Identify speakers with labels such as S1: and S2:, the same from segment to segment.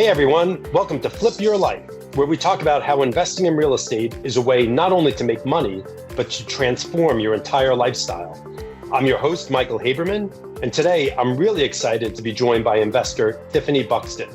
S1: Hey everyone, welcome to Flip Your Life, where we talk about how investing in real estate is a way not only to make money, but to transform your entire lifestyle. I'm your host, Michael Haberman, and today I'm really excited to be joined by investor Tiffany Buxton.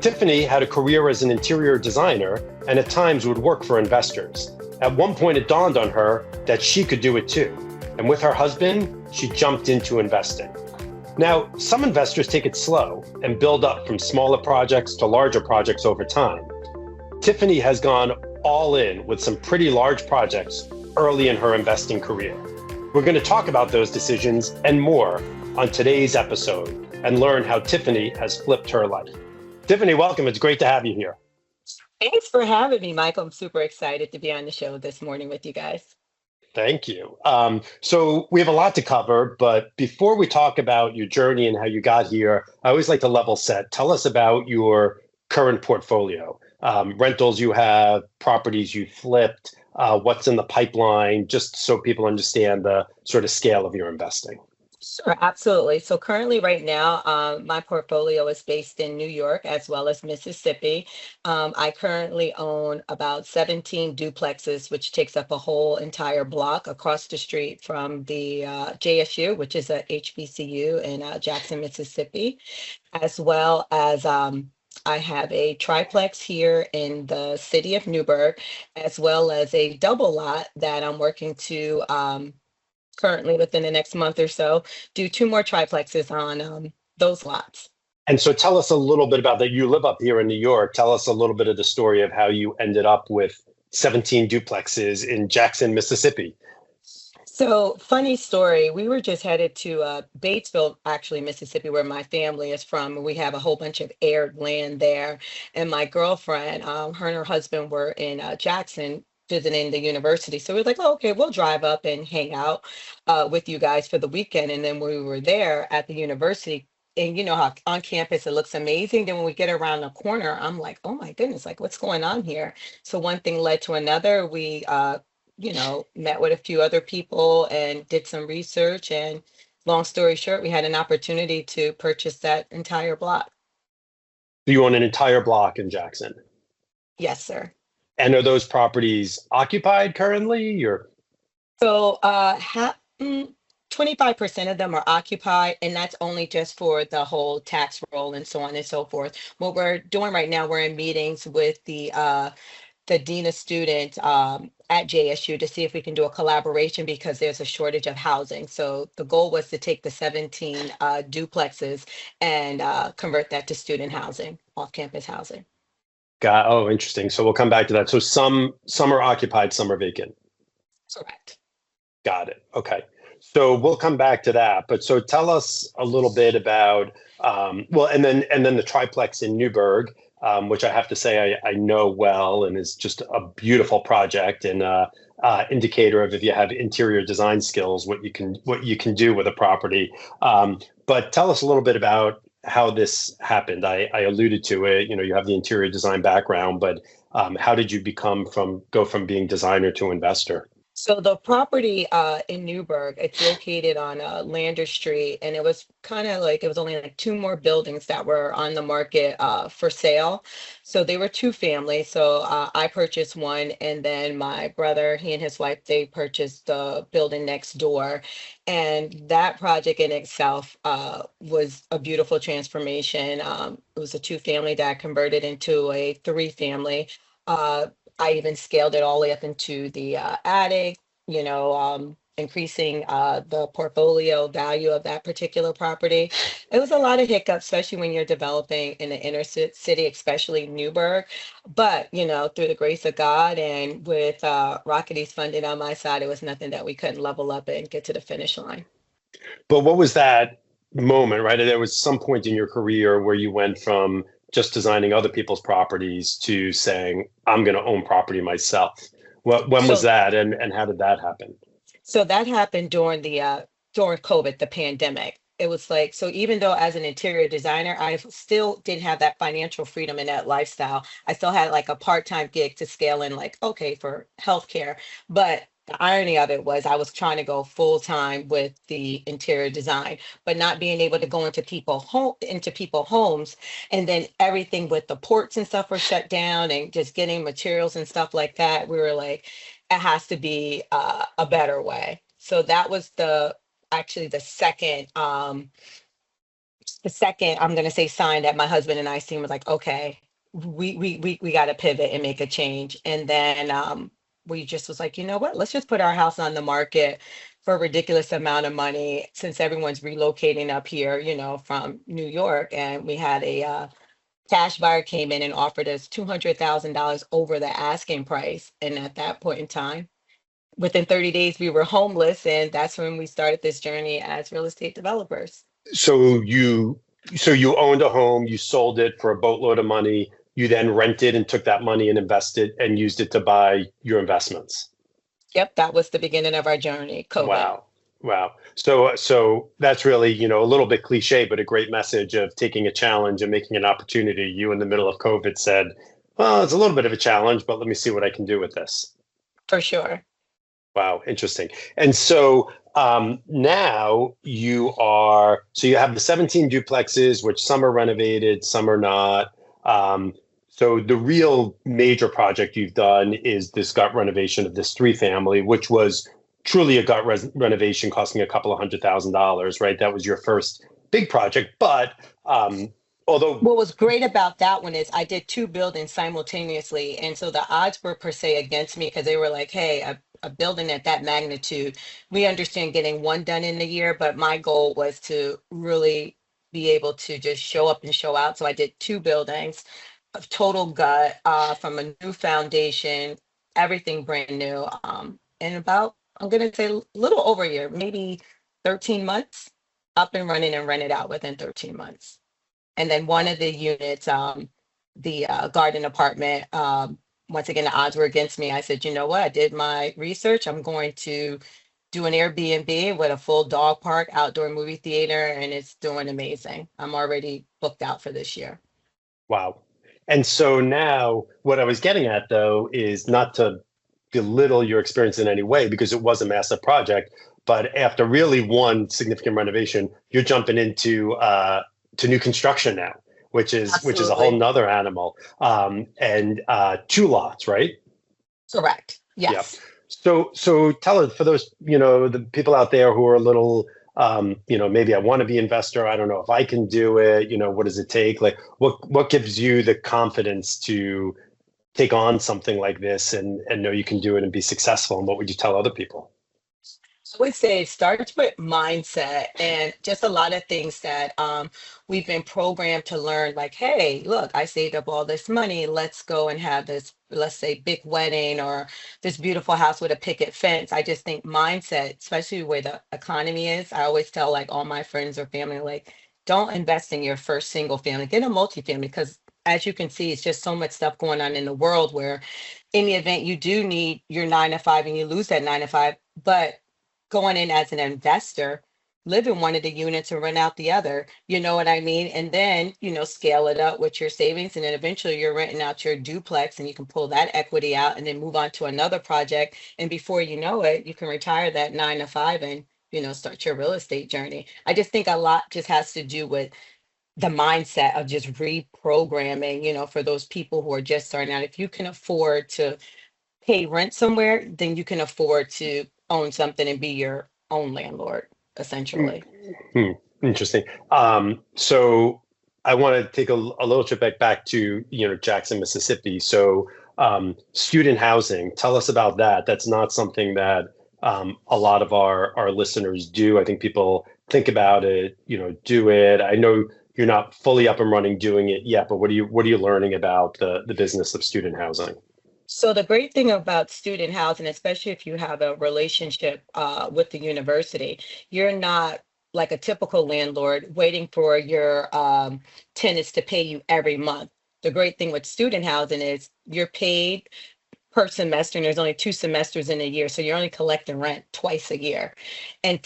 S1: Tiffany had a career as an interior designer and at times would work for investors. At one point, it dawned on her that she could do it too. And with her husband, she jumped into investing. Now, some investors take it slow and build up from smaller projects to larger projects over time. Tiffany has gone all in with some pretty large projects early in her investing career. We're going to talk about those decisions and more on today's episode and learn how Tiffany has flipped her life. Tiffany, welcome. It's great to have you here.
S2: Thanks for having me, Michael. I'm super excited to be on the show this morning with you guys.
S1: Thank you. So we have a lot to cover, but before we talk about your journey and how you got here, I always like to level set. Tell us about your current portfolio, rentals you have, properties you flipped, what's in the pipeline, just so people understand the sort of scale of your investing.
S2: Sure, absolutely. So currently, right now, my portfolio is based in New York as well as Mississippi. I currently own about 17 duplexes, which takes up a whole entire block across the street from the JSU, which is a HBCU in Jackson, Mississippi, as well as I have a triplex here in the city of Newburgh, as well as a double lot that I'm working to currently within the next month or so, do two more triplexes on those lots.
S1: And so tell us a little bit about that. You live up here in New York. Tell us a little bit of the story of how you ended up with 17 duplexes in Jackson, Mississippi.
S2: So, funny story. We were just headed to Batesville, actually, Mississippi, where my family is from. And we have a whole bunch of aired land there. And my girlfriend, her and her husband were in Jackson visiting the university. So we were like, oh, okay, we'll drive up and hang out with you guys for the weekend. And then when we were there at the university, and you know how on campus it looks amazing. Then when we get around the corner, I'm like, oh my goodness, like what's going on here? So one thing led to another. We met with a few other people and did some research. And long story short, we had an opportunity to purchase that entire block.
S1: You own an entire block in Jackson.
S2: Yes, sir.
S1: And are those properties occupied currently or?
S2: So 25% of them are occupied, and that's only just for the whole tax roll and so on and so forth. What we're doing right now, we're in meetings with the dean of students at JSU to see if we can do a collaboration because there's a shortage of housing. So the goal was to take the 17 duplexes and convert that to student housing, off-campus housing.
S1: Interesting. So we'll come back to that. So some are occupied, some are vacant.
S2: Correct.
S1: Got it. Okay. So we'll come back to that. But so tell us a little bit about and then the triplex in Newburgh, which I have to say I know well and is just a beautiful project and indicator of if you have interior design skills, what you can do with a property. But tell us a little bit about how this happened. I alluded to it. You have the interior design background, but how did you go from being designer to investor?
S2: So the property in Newburgh, it's located on Lander Street, and it was kind of like it was only like two more buildings that were on the market for sale. So they were two families. So I purchased one, and then my brother, he and his wife, they purchased the building next door. And that project in itself was a beautiful transformation. It was a two family that converted into a three family. I even scaled it all the way up into the attic, increasing the portfolio value of that particular property. It was a lot of hiccups, especially when you're developing in the inner city, especially Newburgh. But, through the grace of God and with Rockety's funding on my side, it was nothing that we couldn't level up and get to the finish line.
S1: But what was that moment, right? There was some point in your career where you went from just designing other people's properties to saying, I'm going to own property myself. When was
S2: So
S1: that and how did that happen?
S2: So that happened during the during COVID, the pandemic. It was like, so even though as an interior designer, I still didn't have that financial freedom and that lifestyle. I still had like a part-time gig to scale in, like, okay, for healthcare. But The irony of it was I was trying to go full time with the interior design, but not being able to go into people homes, and then everything with the ports and stuff were shut down, and just getting materials and stuff like that. We were like, it has to be a better way. So that was actually the second I'm going to say sign that my husband and I seen was like, okay, we got to pivot and make a change. And then we just was like, you know what, let's just put our house on the market for a ridiculous amount of money, since everyone's relocating up here, from New York. And we had a cash buyer came in and offered us $200,000 over the asking price. And at that point in time, within 30 days, we were homeless. And that's when we started this journey as real estate developers.
S1: So you owned a home, you sold it for a boatload of money, you then rented and took that money and invested and used it to buy your investments.
S2: Yep, that was the beginning of our journey, COVID.
S1: Wow. Wow. So that's really, a little bit cliche, but a great message of taking a challenge and making an opportunity. You in the middle of COVID said, well, it's a little bit of a challenge, but let me see what I can do with this.
S2: For sure.
S1: Wow, interesting. And so now so you have the 17 duplexes, which some are renovated, some are not. So the real major project you've done is this gut renovation of this three family, which was truly a gut renovation costing a couple of $100,000, right? That was your first big project. But although,
S2: What was great about that one is I did two buildings simultaneously. And so the odds were per se against me, because they were like, hey, a building at that magnitude, we understand getting one done in a year, but my goal was to really be able to just show up and show out. So I did two buildings of total gut, from a new foundation, everything brand new. In about, I'm going to say a little over a year, maybe 13 months, up and running and rented out within 13 months. And then one of the units, the garden apartment, once again, the odds were against me. I said, you know what? I did my research. I'm going to do an Airbnb with a full dog park, outdoor movie theater, and it's doing amazing. I'm already booked out for this year.
S1: wow. And so now what I was getting at, though, is not to belittle your experience in any way, because it was a massive project. But after really one significant renovation, you're jumping into to new construction now, which is a whole
S2: Absolutely.
S1: nother animal. And two lots, right?
S2: Correct.
S1: Yep.
S2: Yes.
S1: So tell us, for those, the people out there who are a little, maybe I want to be investor. I don't know if I can do it. What does it take? Like, what gives you the confidence to take on something like this and know you can do it and be successful? And what would you tell other people?
S2: I would say it starts with mindset and just a lot of things that we've been programmed to learn. Like, hey, look, I saved up all this money. Let's go and have this, let's say, big wedding or this beautiful house with a picket fence. I just think mindset, especially where the economy is. I always tell like all my friends or family, like, don't invest in your first single family, get a multifamily, because as you can see, it's just so much stuff going on in the world where in the event you do need your 9 to 5 and you lose that 9 to 5, but going in as an investor, live in one of the units and rent out the other. You know what I mean? And then, scale it up with your savings. And then eventually you're renting out your duplex and you can pull that equity out and then move on to another project. And before you know it, you can retire that 9 to 5 and, start your real estate journey. I just think a lot just has to do with the mindset of just reprogramming, for those people who are just starting out. If you can afford to pay rent somewhere, then you can afford to own something and be your own landlord, essentially.
S1: Hmm, interesting. So I want to take a little trip back to, Jackson, Mississippi. So student housing, tell us about that. That's not something that a lot of our listeners do. I think people think about it, do it. I know you're not fully up and running doing it yet, but what are you learning about the business of student housing?
S2: So the great thing about student housing, especially if you have a relationship with the university, you're not like a typical landlord waiting for your tenants to pay you every month. The great thing with student housing is you're paid per semester, and there's only 2 semesters in a year, so you're only collecting rent twice a year. And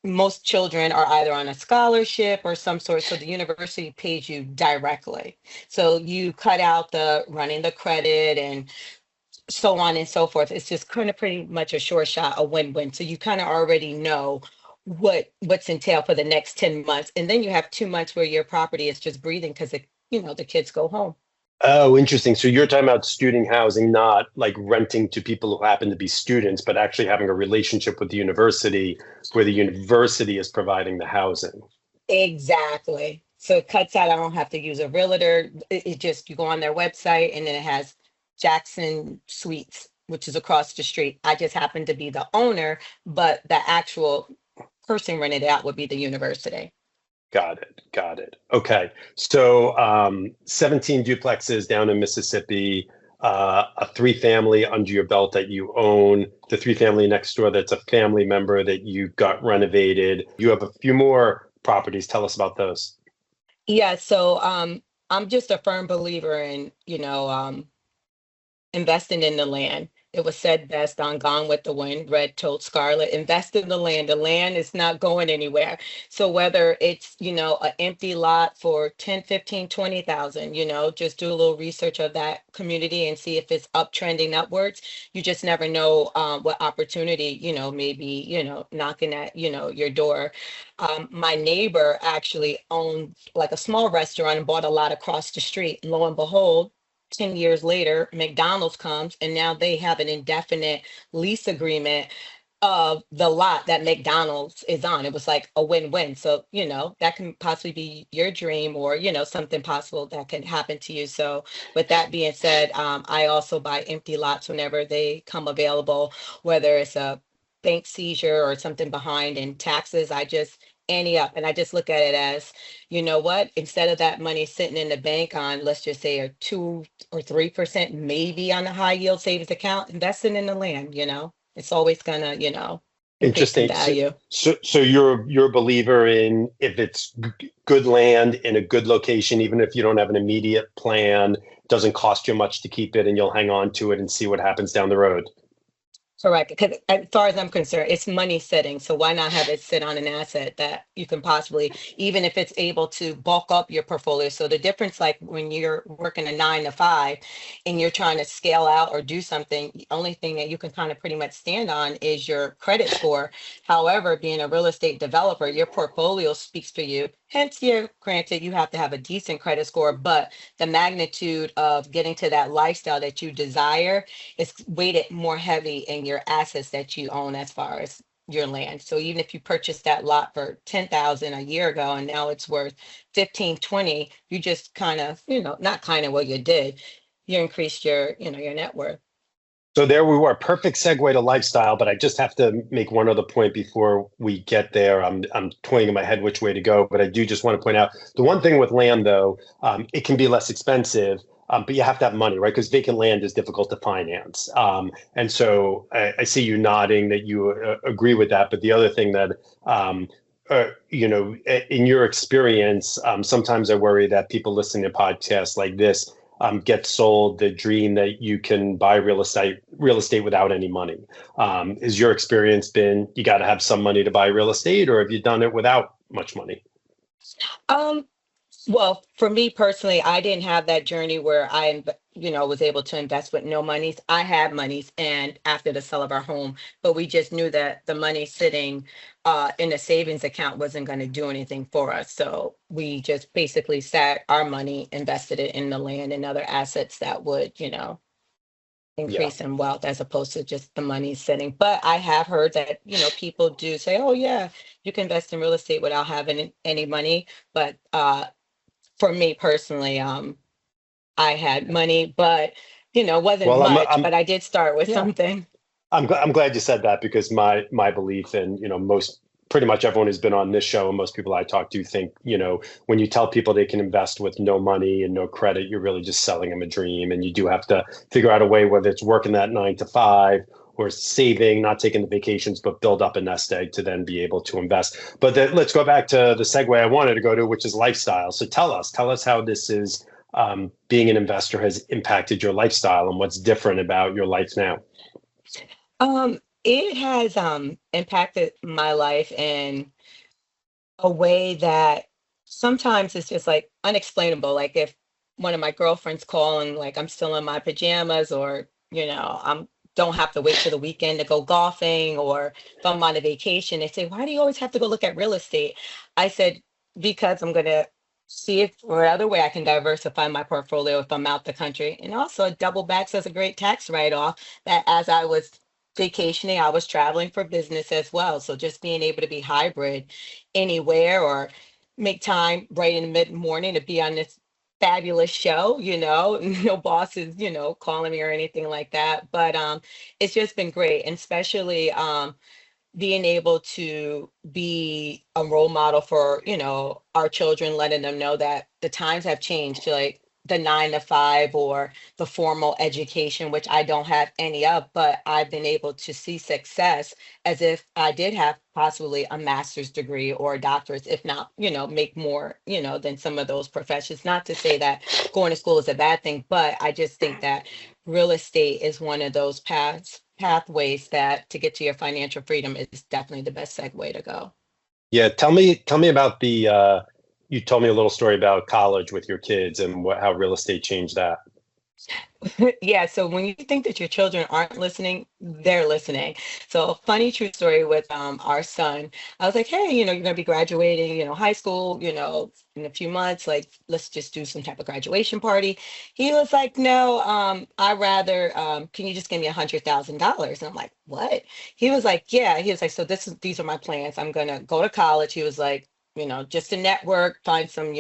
S2: most children are either on a scholarship or some sort, so the university pays you directly. So you cut out the running the credit and so on and so forth. It's just kind of pretty much a short shot, a win-win. So you kind of already know what's entailed for the next 10 months. And then you have 2 months where your property is just breathing because the kids go home.
S1: Oh, interesting. So you're talking about student housing, not like renting to people who happen to be students, but actually having a relationship with the university where the university is providing the housing.
S2: Exactly. So it cuts out, I don't have to use a realtor. It just, you go on their website and then it has Jackson Suites, which is across the street. I just happen to be the owner, but the actual person rented it out would be the university.
S1: Got it. Got it. Okay. So 17 duplexes down in Mississippi, a three family under your belt that you own, the three family next door that's a family member that you got renovated. You have a few more properties. Tell us about those.
S2: Yeah, so I'm just a firm believer in, investing in the land. It was said best on Gone with the Wind, Red told Scarlet, invest in the land. The land is not going anywhere. So whether it's, an empty lot for 10, 15, 20,000, just do a little research of that community and see if it's uptrending upwards. You just never know what opportunity, maybe, knocking at, your door. My neighbor actually owned like a small restaurant and bought a lot across the street. Lo and behold, 10 years later, McDonald's comes and now they have an indefinite lease agreement of the lot that McDonald's is on. It was like a win-win. So, that can possibly be your dream or, something possible that can happen to you. So, with that being said, I also buy empty lots whenever they come available, whether it's a bank seizure or something behind in taxes. I just ante up and I just look at it as, you know what, instead of that money sitting in the bank on, let's just say a 2 or 3%, maybe on a high yield savings account, investing in the land, it's always gonna, increase in
S1: Interesting. So,
S2: value.
S1: so you're a believer in if it's good land in a good location, even if you don't have an immediate plan, doesn't cost you much to keep it, and you'll hang on to it and see what happens down the road.
S2: Correct. Because as far as I'm concerned, it's money sitting. So why not have it sit on an asset that you can possibly, even if it's able to bulk up your portfolio. So the difference, like when you're working a 9 to 5 and you're trying to scale out or do something, the only thing that you can kind of pretty much stand on is your credit score. However, being a real estate developer, your portfolio speaks for you. Hence, granted, you have to have a decent credit score, but the magnitude of getting to that lifestyle that you desire, it's weighted more heavy in your assets that you own as far as your land. So even if you purchased that lot for 10,000 a year ago and now it's worth 15, 20, you just kind of, not kind of what you did, you increased your net worth.
S1: So there we were, perfect segue to lifestyle, but I just have to make one other point before we get there. I'm toying in my head which way to go, but I do just want to point out the one thing with land, though, it can be less expensive, but you have to have money, right? Because vacant land is difficult to finance. And so I see you nodding that you agree with that. But the other thing that in your experience, sometimes I worry that people listening to podcasts like this get sold the dream that you can buy real estate without any money. Has your experience been you got to have some money to buy real estate, or have you done it without much money?
S2: Um, Well, for me personally, I didn't have that journey where was able to invest with no monies. I had monies and after the sale of our home, but we just knew that the money sitting in a savings account wasn't going to do anything for us. So we just basically sat our money, invested it in the land and other assets that would,
S1: Yeah.
S2: increase in wealth as opposed to just the money sitting. But I have heard that, people do say, oh yeah, you can invest in real estate without having any money. But for me personally, I had money, but wasn't
S1: Well,
S2: much, but I did start with
S1: yeah.
S2: something.
S1: I'm glad you said that because my belief and most pretty much everyone who's been on this show and most people I talk to think when you tell people they can invest with no money and no credit, you're really just selling them a dream, and you do have to figure out a way, whether it's working that 9 to 5 or saving, not taking the vacations, but build up a nest egg to then be able to invest. But let's go back to the segue I wanted to go to, which is lifestyle. So tell us how this is being an investor has impacted your lifestyle and what's different about your life now.
S2: It has impacted my life in a way that sometimes it's just like unexplainable. Like if one of my girlfriends call and like I'm still in my pajamas or I'm don't have to wait till the weekend to go golfing, or if I'm on a vacation, they say, why do you always have to go look at real estate? I said, because I'm gonna see if or other way I can diversify my portfolio if I'm out the country. And also it double backs as a great tax write-off that as I was vacationing, I was traveling for business as well. So just being able to be hybrid anywhere, or make time right in the mid morning to be on this fabulous show, no bosses, calling me or anything like that. But it's just been great. And especially being able to be a role model for, our children, letting them know that the times have changed, like the 9 to 5 or the formal education, which I don't have any of, but I've been able to see success as if I did have possibly a master's degree or a doctorate, if not, make more, than some of those professions. Not to say that going to school is a bad thing, but I just think that real estate is one of those pathways that to get to your financial freedom is definitely the best segue to go.
S1: Yeah, tell me about the you told me a little story about college with your kids and how real estate changed that.
S2: Yeah, so when you think that your children aren't listening, they're listening. So funny true story with our son. I was like, hey, you're gonna be graduating, high school, in a few months, like let's just do some type of graduation party. He was like, no, I rather can you just give me $100,000? And I'm like, what? He was like, yeah. He was like, so these are my plans. I'm gonna go to college. He was like, just to network, find some,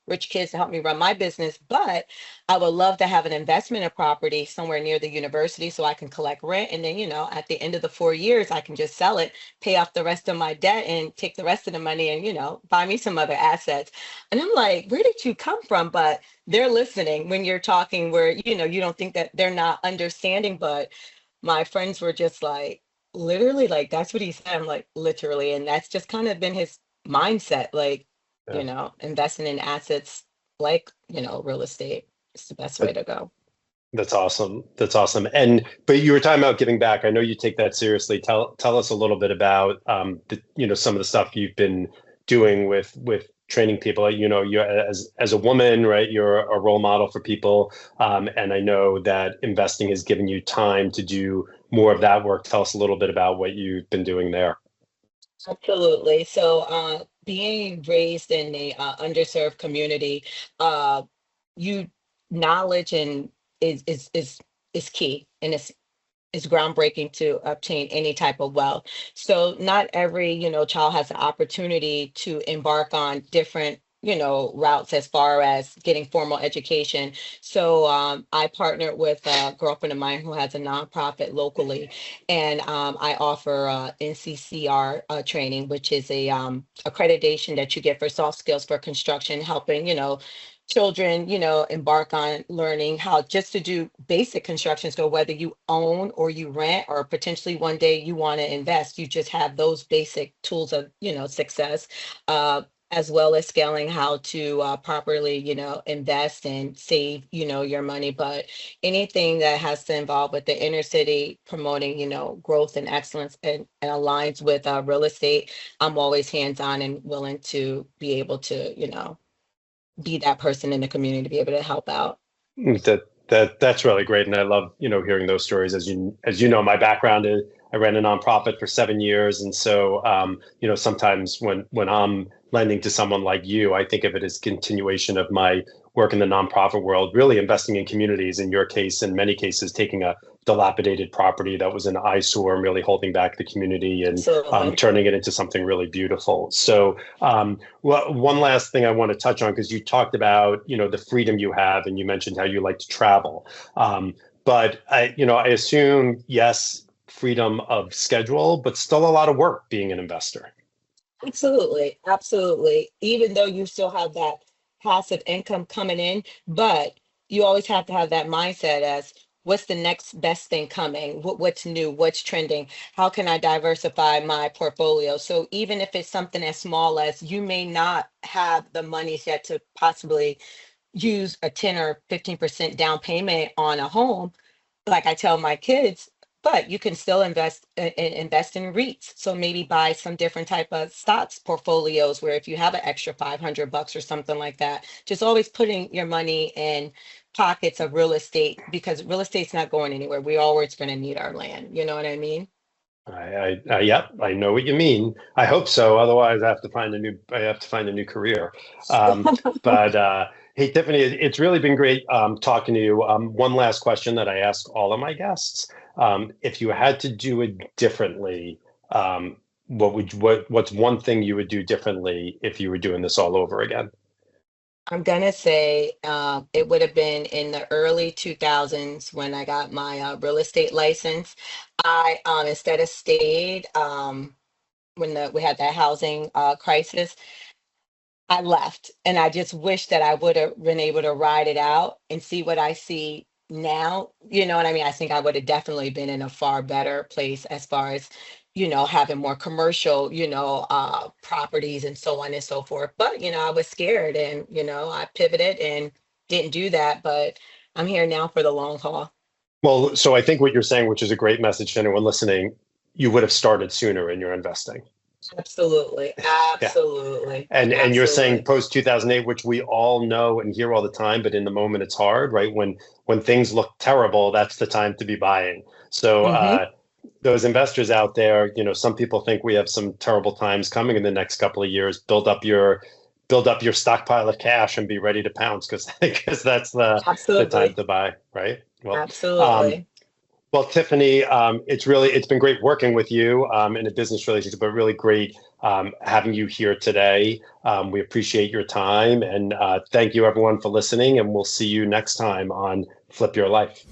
S2: rich kids to help me run my business. But I would love to have an investment in property somewhere near the university so I can collect rent. And then, at the end of the 4 years, I can just sell it, pay off the rest of my debt, and take the rest of the money and, buy me some other assets. And I'm like, where did you come from? But they're listening when you're talking where, you don't think that they're not understanding. But my friends were just like, literally, like, that's what he said. I'm like, literally. And that's just kind of been his mindset, like,
S1: Yeah.
S2: investing in assets like, real estate. It's the best way to go.
S1: That's awesome. That's awesome. And but you were talking about giving back. I know you take that seriously. Tell us a little bit about some of the stuff you've been doing with training people. You as a woman, right? You're a role model for people. And I know that investing has given you time to do more of that work. Tell us a little bit about what you've been doing there.
S2: Absolutely. So, being raised in a underserved community, you knowledge and is key, and it's groundbreaking to obtain any type of wealth. So not every, child has the opportunity to embark on different, routes as far as getting formal education. So I partnered with a girlfriend of mine who has a nonprofit locally, and I offer NCCR training, which is a accreditation that you get for soft skills for construction, helping, children, embark on learning how just to do basic construction. So whether you own or you rent, or potentially one day you want to invest, you just have those basic tools of, success, as well as scaling how to properly, invest and save, your money. But anything that has to involve with the inner city promoting, growth and excellence, and aligns with real estate, I'm always hands-on and willing to be able to, be that person in the community to be able to help out.
S1: That's really great, and I love hearing those stories. As you know, my background is I ran a nonprofit for 7 years, and so sometimes when I'm lending to someone like you, I think of it as continuation of my work in the nonprofit world, really investing in communities. In your case, in many cases, taking a dilapidated property that was an eyesore and really holding back the community and
S2: Absolutely.
S1: turning it into something really beautiful. So well, one last thing I want to touch on, because you talked about, the freedom you have, and you mentioned how you like to travel. But I assume, yes, freedom of schedule, but still a lot of work being an investor.
S2: Absolutely. Absolutely. Even though you still have that passive income coming in, but you always have to have that mindset as what's the next best thing coming? What's new? What's trending? How can I diversify my portfolio? So even if it's something as small as you may not have the money yet to possibly use a 10 or 15% down payment on a home, like I tell my kids, but you can still invest in REITs. So maybe buy some different type of stocks portfolios where if you have an extra $500 or something like that, just always putting your money in pockets of real estate because real estate's not going anywhere. We're always going to need our land. You know what I mean?
S1: Yep, I know what you mean. I hope so. Otherwise, I have to find a new career. But hey, Tiffany, it's really been great talking to you. One last question that I ask all of my guests: if you had to do it differently, what's one thing you would do differently if you were doing this all over again?
S2: I'm gonna say it would have been in the early 2000s when I got my real estate license. I instead of stayed when we had that housing crisis, I left, and I just wish that I would have been able to ride it out and see what I see now. You know what I mean? I think I would have definitely been in a far better place as far as, having more commercial, properties and so on and so forth. But, I was scared and, I pivoted and didn't do that. But I'm here now for the long haul.
S1: Well, so I think what you're saying, which is a great message to anyone listening, you would have started sooner in your investing.
S2: Absolutely.
S1: Yeah.
S2: Absolutely.
S1: And you're saying
S2: Absolutely.
S1: post 2008, which we all know and hear all the time, but in the moment it's hard, right? When things look terrible, that's the time to be buying. So
S2: Hmm.
S1: those investors out there, some people think we have some terrible times coming in the next couple of years. Build up your stockpile of cash and be ready to pounce because that's the time
S2: Absolutely.
S1: to buy, right? Um,
S2: Absolutely.
S1: well, Tiffany, it's been great working with you in a business relationship, but really great having you here today. We appreciate your time and thank you everyone for listening, and we'll see you next time on Flip Your Life.